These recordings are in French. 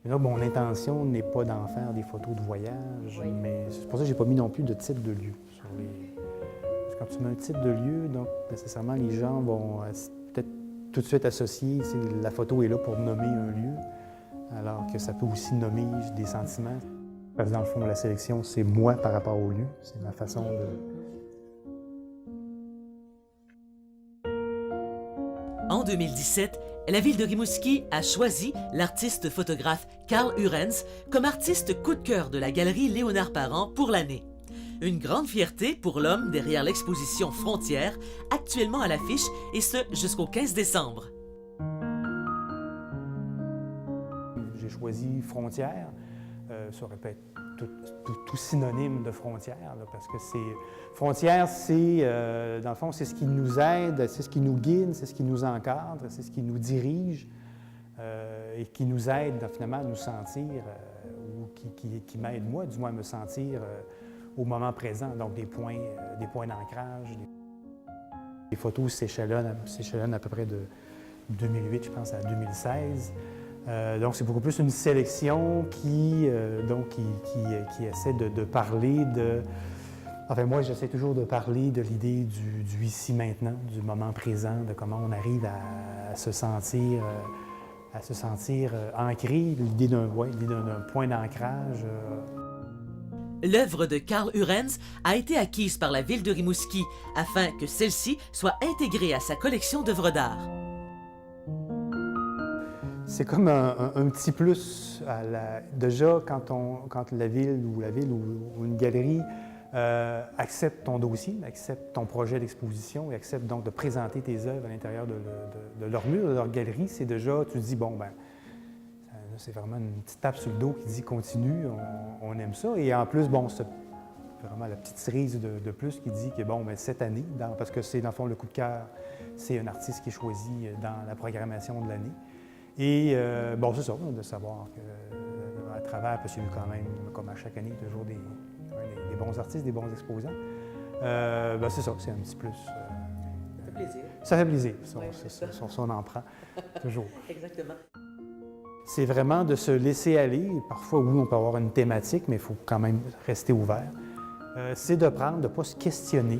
Là, bon, l'intention n'est pas d'en faire des photos de voyage, Oui. mais c'est pour ça que je n'ai pas mis non plus de titre de lieu sur les... Parce que quand tu mets un titre de lieu, donc nécessairement les gens vont peut-être tout de suite associer, la photo est là pour nommer un lieu, alors que ça peut aussi nommer des sentiments. Parce que dans le fond, la sélection, c'est moi par rapport au lieu, c'est ma façon de... En 2017, la ville de Rimouski a choisi l'artiste photographe Karl Urens comme artiste coup de cœur de la galerie Léonard Parent pour l'année. Une grande fierté pour l'homme derrière l'exposition Frontières, actuellement à l'affiche, et ce jusqu'au 15 décembre. J'ai choisi Frontières, ça aurait pu être tout synonyme de Frontières, là, parce que Frontières, c'est, dans le fond, c'est ce qui nous aide, c'est ce qui nous guide, c'est ce qui nous encadre, c'est ce qui nous dirige et qui nous aide finalement à nous sentir, ou qui m'aide moi, du moins à me sentir au moment présent, donc des points d'ancrage. Les photos s'échelonnent à peu près de 2008, je pense, à 2016. Donc, c'est beaucoup plus une sélection qui essaie de parler de... Enfin, moi, j'essaie toujours de parler de l'idée du ici-maintenant, du moment présent, de comment on arrive à se sentir ancré, l'idée d'un point d'ancrage. L'œuvre de Karl Urens a été acquise par la ville de Rimouski afin que celle-ci soit intégrée à sa collection d'œuvres d'art. C'est comme un petit plus. Déjà, quand la ville ou une galerie accepte ton dossier, accepte ton projet d'exposition et accepte donc de présenter tes œuvres à l'intérieur de leur mur, de leur galerie, c'est déjà, tu te dis, bon, ben, c'est vraiment une petite tape sur le dos qui dit continue, on aime ça. Et en plus, bon, c'est vraiment la petite cerise de plus qui dit que, bon, ben, cette année, parce que c'est dans le fond le coup de cœur, c'est un artiste qui est choisi dans la programmation de l'année. Et bon, c'est ça, de savoir qu'à travers, parce qu'il y a eu quand même, comme à chaque année, toujours des bons artistes, des bons exposants. Ben, c'est ça, c'est un petit plus. Ça fait plaisir. Ça fait plaisir, Oui, ça, on en prend, toujours. Exactement. C'est vraiment de se laisser aller. Parfois, oui, on peut avoir une thématique, mais il faut quand même rester ouvert. C'est de prendre, de ne pas se questionner,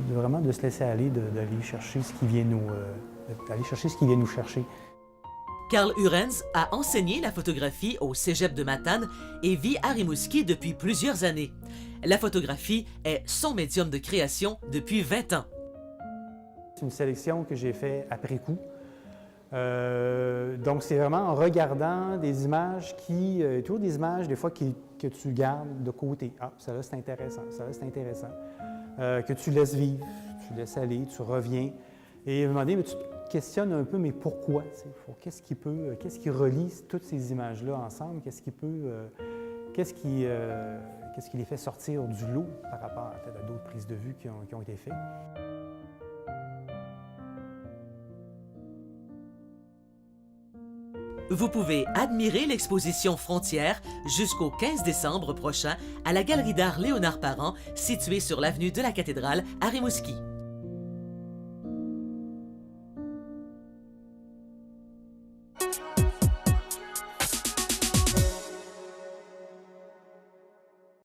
vraiment de se laisser aller, d'aller chercher ce qui vient nous chercher. Karl Urens a enseigné la photographie au Cégep de Matane et vit à Rimouski depuis plusieurs années. La photographie est son médium de création depuis 20 ans. C'est une sélection que j'ai faite après coup. Donc, c'est vraiment en regardant des images toujours des images, des fois, que tu gardes de côté. Ah, ça là, c'est intéressant, ça là, c'est intéressant. Que tu laisses vivre, tu laisses aller, tu reviens. Et à un moment donné, tu te questionnes un peu, mais pourquoi? Qu'est-ce qui relie toutes ces images-là ensemble? Qu'est-ce qui les fait sortir du lot par rapport à d'autres prises de vue qui ont été faites? Vous pouvez admirer l'exposition Frontières jusqu'au 15 décembre prochain à la Galerie d'art Léonard Parent, située sur l'avenue de la Cathédrale à Rimouski.